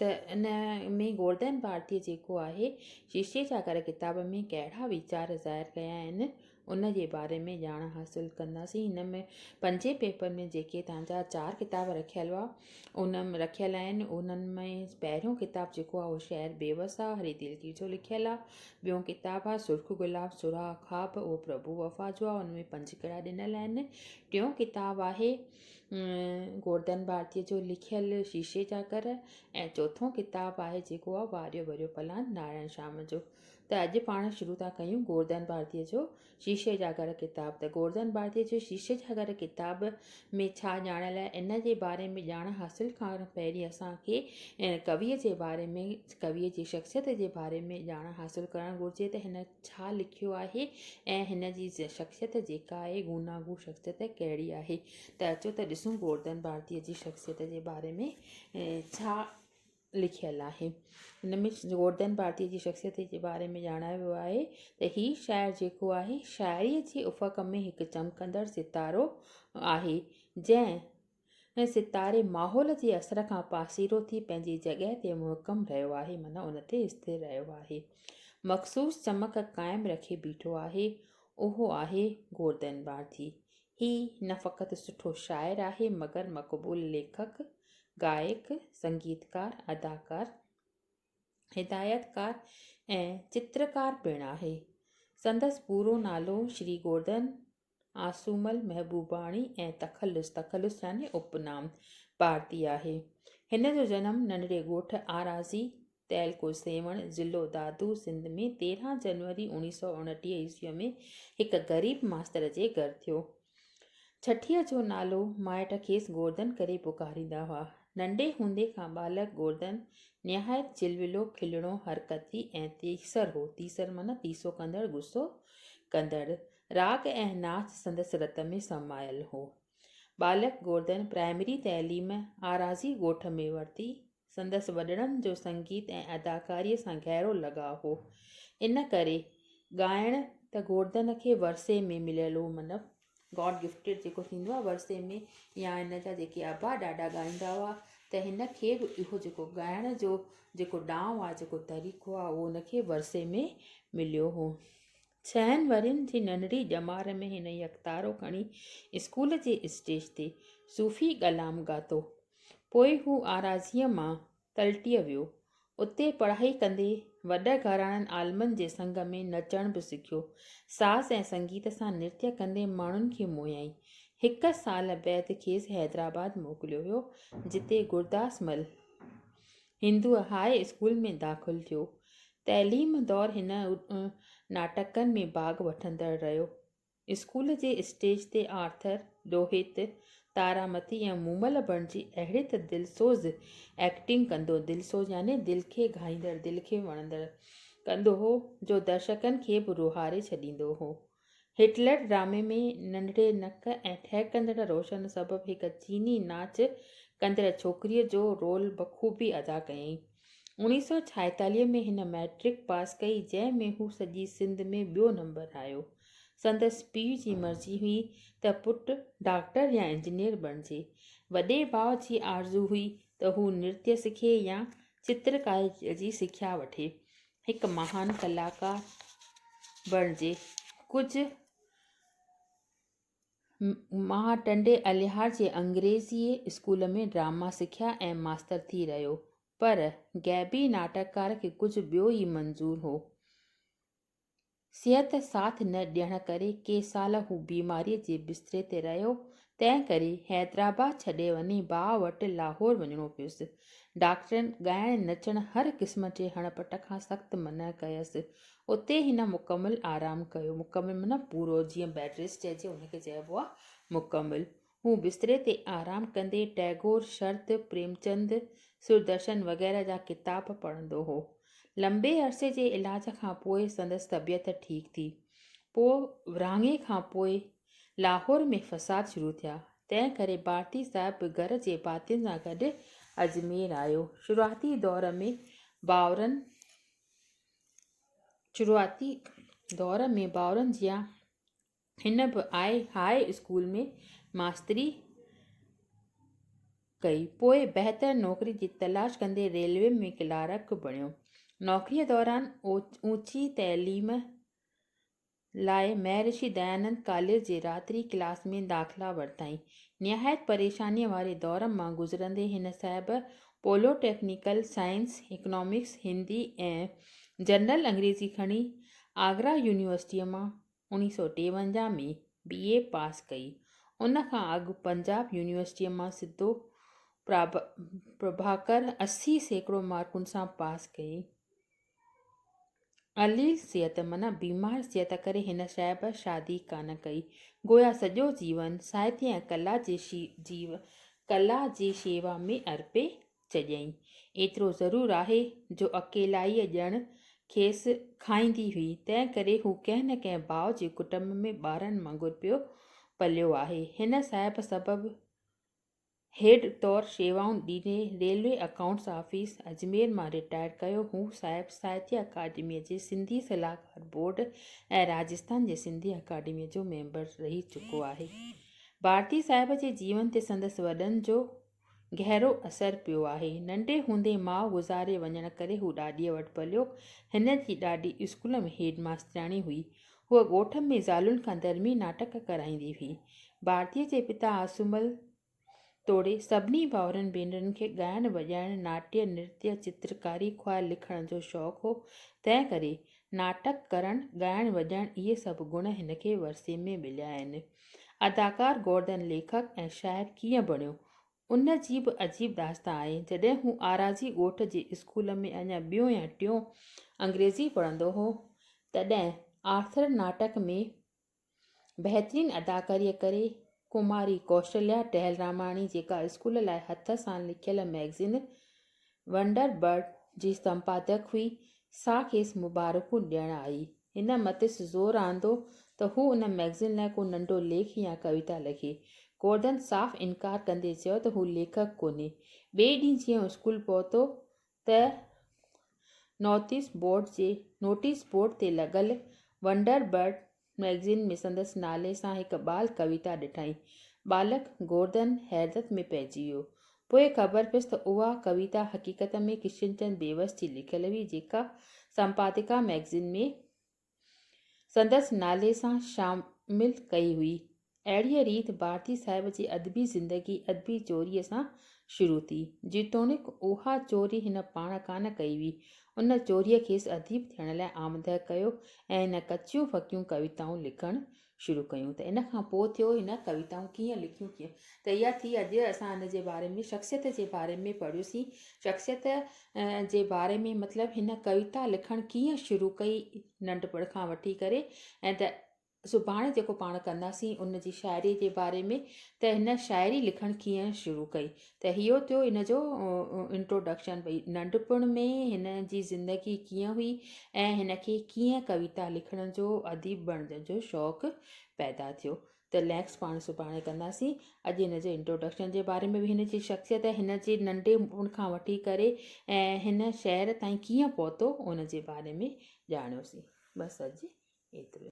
त इन में गोवर्धन भारतीअ जेको आहे शीशे जा घर किताब में कहिड़ा वीचार ज़ाहिर कया आहिनि उन जे बारे में ॼाण हासिलु कंदासीं। हिन में 5 पेपर में जेके तव्हांजा 4 किताब रखियल हुआ उन में रखियल आहिनि। उन्हनि में पहिरियों किताबु जेको आहे उहो शहर बेवस आहे, हरी दिलगी जो लिखियल आहे। ॿियों किताबु आहे सुर्ख गुलाब सुरा ख्वाब, उहो प्रभु वफ़ा जो आहे, उन में 5 किड़ा ॾिनल आहिनि। टियों किताबु आहे गोवर्धन भारतीअ जो लिखियल शीशे जा घर। ऐं चौथों किताबु आहे जेको आहे वारियो भरियो फलान नारायण श्याम जो। त अॼु पाण शुरू था कयूं गोवर्धन भारतीअ जो शीशे जा घर किताब। त गोवर्धन भारतीअ जो शीशे जा घर किताब में छा ॼाणियल आहे इन जे बारे में ॼाण हासिलु करण पहिरीं असांखे कविअ जे बारे में, कविअ जी शख़्सियत जे बारे में ॼाण हासिलु करणु घुरिजे त हिन छा लिखियो आहे ऐं हिन जी शख़्सियत जेका आहे गूनागू शख़्सियत कहिड़ी आहे। त अचो त ॾिसूं गोवर्धन भारतीअ जी शख़्सियत जे बारे में छा लिखियल आहे। हिन में गोवर्धन भारतीअ जी शख़्सियत जे बारे में ॼाणायो वियो आहे त हीउ शाइर जेको आहे शाइरीअ जे उफ़क़ में हिकु चमकंदड़ सितारो आहे जंहिं सितारे माहौल जे असर खां पासीरो थी पंहिंजी जॻह ते मुहकम रहियो आहे, माना उन ते स्थिर रहियो आहे, मख़सूस चमक क़ाइमु रखे बीठो आहे। उहो आहे गोवर्धन भारती। हीउ न फ़क़ति सुठो शाइर आहे मगर मक़बूल लेखक, गायक, संगीतकार, अदाकार, हिदायतकार ऐं चित्रकार पिणु आहे। संदसि पूरो नालो श्री गोवर्धन आसूमल महबूबाणी ऐं तखलुस यानी उपनाम भारती आहे। हिन जो जनमु नंढड़े ॻोठ आराज़ी तैलको सेवण ज़िलो दादू सिंध में 13 जनवरी 1929 ईस्वीअ में हिकु ग़रीब मास्तर जे घर थियो। छठीअ जो नालो माइट खेसि गोवर्धन करे पुकारींदा हुआ। नंढे हूंदे खां बालक गोवर्धन निहायत चिलविलो खिलणो हरकती ऐं तीसर हो। तीसर माना तीसो कंदड़, गुस्सो कंदड़। राग ऐं नाच संदसि रत में समायल हो। बालक गोवर्धन प्राइमरी तइलीम आराज़ी ॻोठ में वरिती। संदसि वॾड़नि जो संगीत ऐं अदाकारीअ सां गहरो लॻाउ हो। इन करे ॻाइण त गोवर्धन खे वरसे में मिलियल हो, मतिलबु गॉड गिफ्टेड जेको थींदो आहे वरसे में, या हिन जा जेके आबा ॾाढा ॻाईंदा हुआ त हिन खे बि इहो जेको ॻाइण जो जेको डांव आहे, जेको तरीक़ो आहे, उहो हुनखे वरसे में मिलियो हो। 6 वरियनि जी नंढड़ी ॼमार में हिन यकतारो खणी स्कूल जे स्टेज ते सूफ़ी कलाम ॻातो। पोइ हू आराज़ीअ मां तलटीअ वियो। उते पढ़ाई कंदे वॾ घराणनि आलमनि जे संग में नचण बि सिखियो। साज़ ऐं संगीत सां नृत्य कंदे माण्हुनि खे मोहियाई। 1 साल बैदि खेसि हैदराबाद मोकिलियो वियो, जिते गुरदासमल हिंदू हाई स्कूल में दाख़िल थियो। तइलीम दौर हिन नाटकनि में भाॻ वठंदड़ रहियो। स्कूल जे स्टेज ते आर्थर, रोहित, तारामती ऐं मूमल बणिजी अहिड़े त दिलसोज़ एक्टिंग कंदो, दिलसोज़ यानी दिलि खे घाईंदड़, दिलि खे वणंदड़ कंदो हो जो दर्शकनि खे बि रुहारे छॾींदो हो। हिटलर ड्रामे में नंढड़े नक ऐं ठहकंदड़ रोशन सबबि हिकु चीनी नाच कंदड़ छोकिरीअ जो रोल बख़ूबी अदा कयईं। 1946 में हिन मैट्रिक पास कई, जंहिं में हू सॼी सिंध में ॿियो नंबर आयो। संदसि पीउ जी मर्ज़ी हुई त पुटु डॉक्टर या इंजीनियर बणिजे। वॾे भाउ जी आरज़ू हुई त हू नृत्य सिखे या चित्रकारी जी सिख्या वठे, हिकु महान कलाकार बणिजे। कुझु मां टंडे अलिहार जे अंग्रेज़ी स्कूल में ड्रामा सिखिया ऐं मास्तर थी रहियो, पर गैबी नाटककार खे कुझु ॿियो ई मंज़ूर हो। सिहत साथ न ॾियण करे के साल हू बीमारीअ जे बिस्तरे ते रहियो। तंहिं करे हैदराबाद छॾे वञी भाउ वटि लाहौर वञिणो पियुसि। डॉक्टरनि ॻाइण नचण हर क़िस्म जे हणपट खां सख़्तु मना कयसि। उते हिन मुकमिल आराम कयो। मुकमिल माना पूरो, जीअं बेड रेस्ट चइजे उनखे चइबो आहे मुकमिल। हू बिस्तरे ते आराम कंदे टैगोर, शरत, प्रेमचंद, सुरदर्शन वग़ैरह जा किताब पढ़ंदो हो। लंबे अरसे जे इलाज खां पोइ संदसि तबियत ठीकु थी। पोइ विरहाङे खां पोइ लाहौर में फ़साद शुरू थिया। तंहिं करे भारती साहिबु घर जे भातियुनि सां गॾु अजमेर आयो। शुरूआती दौर में भाउरनि जिया हिन बि हाई स्कूल में मास्तरी कई। पोइ बहितर नौकरी जी तलाश कंदे रेलवे में क्लार्क बणियो। नौकरीअ दौरान ऊची तइलीम लाइ महर्षि दयानंद कॉलेज जे रात्रि क्लास में दाख़िला वरितई। निहायत परेशानीअ वारे दौर मां गुज़रंदे हिन साहिब पॉलिटेक्निकल साइंस, इकोनॉमिक्स, हिंदी ऐं जनरल अंग्रेज़ी खणी आगरा यूनिवर्सिटीअ मां 1953 में BA पास कई। उन खां अॻु पंजाब यूनिवर्सिटीअ मां सिधो प्रभाकर 80% मार्कुनि सां पास कई। अलील सिहत माना बीमार सिहत करे हिन साहिब शादी कान कई। गोया सॼो जीवन साहित्य ऐं कला जी शेवा में अर्पे छॾियईं। एतिरो ज़रूरु आहे जो अकेलाईअ ॼण खेसि खाईंदी हुई, तंहिं करे हू कंहिं न कंहिं भाउ जे कुटुंब में ॿारनि वांगुरु पियो पलियो आहे। हिन साहिब सबबु हेड तौरु शेवाऊं ॾींदे रेलवे अकाउंट्स ऑफिस अजमेर मां रिटायर कयो। हू साहिब साहित्य अकाडमीअ जे सिंधी सलाहकार बोर्ड ऐं राजस्थान जे सिंधी अकाडमीअ जो मेंबर रही चुको आहे। भारती साहिब जे जीवन ते संदसि वॾनि जो गहरो असरु पियो आहे। नंढे हूंदे माउ गुज़ारे वञण करे हू ॾाॾीअ वटि पलियो। हिन जी ॾाॾी स्कूल में हेड मास्तराणी हुई। हूअ ॻोठ में ज़ालुनि खां धर्मी नाटक कराईंदी हुई। भारतीअ जे पिता आसूमल तोड़े सभिनी भाउरनि भेनरुनि खे ॻाइण वॼाइण, नाट्य, नृत्य, चित्रकारी, ख्वाल लिखण जो शौक़ु हो। तंहिं करे नाटक करणु, ॻाइण वॼाइण इहे सभु गुण हिन खे वरिसे में मिलिया आहिनि। अदाकार गोवर्धन लेखक ऐं शाइर कीअं बणियो, उन जी बि अजीब दास्तां आहे। जॾहिं हू आराजी ॻोठ जे स्कूल में अञा ॿियों या टियों अंग्रेज़ी पढ़ंदो हो, तॾहिं आर्थर नाटक में बहितरीनु अदाकारीअ करे कुमारी कौशल्या टहलरामाणी, जेका स्कूल लाइ हथ सां लिखियल मैगज़िन वंडर बर्ड जी संपादक हुई, सा खेसि मुबारकूं ॾियणु आई। हिन मतिसि ज़ोर आंदो त हू उन मैगज़िन लाइ को नंढो लेख या कविता लिखे। गोवर्धन साफ़ इनकार कंदे चयो त हू लेखक कोन्हे। ॿिए ॾींहुं जीअं स्कूल पहुतो त नोटिस बोर्ड ते लॻल वंडर बर्ड मैगज़िन में संदसि नाले सां हिकु बाल कविता ॾिठई। बालक गोवर्धन हैरत में पइजी वियो। पोइ ख़बर पियसि त उहा कविता हक़ीक़त में किशनचंद बेवस जी लिखियल हुई, जेका संपादिका मैगज़िन में संदसि नाले सां शामिलु कई हुई। अहिड़ीअ रीति भारती साहिब जी अदबी ज़िंदगी अदबी चोरीअ सां शुरू थी। जेतोणीकि उहा चोरी हिन पाण कान कई हुई, उन चोरीअ खेसि अदीब थियण लाइ आमदह कयो ऐं हिन कचियूं फ़कियूं कविताऊं लिखणु शुरू कयूं। त इन खां पोइ थियो हिन कविताऊं कीअं लिखियूं त इहा थी अॼु असां हिन जे बारे में शख़्सियत जे बारे में पढ़ियोसीं। शख़्सियत जे बारे में मतिलबु हिन कविता लिखणु कीअं शुरू कई नंढपण खां वठी करे, ऐं त सुभाणे जेको पाण कंदासीं उन जी शाइरी जे बारे में, त हिन शाइरी लिखणु कीअं शुरू कई। त इहो थियो हिन जो इंट्रोडक्शन। भई नंढपण में हिन जी ज़िंदगी कीअं हुई ऐं हिन खे कीअं कविता लिखण जो, अदीब बणजण जो शौक़ु पैदा थियो। त नेक्स्ट पाण सुभाणे कंदासीं। अॼु हिन जे इंट्रोडक्शन जे बारे में बि, हिन जी शख़्सियत, हिन जे नंढपण खां वठी करे ऐं हिन शहर ताईं कीअं पहुतो उन जे बारे में ॼाणियोसीं। बसि अॼु एतिरो।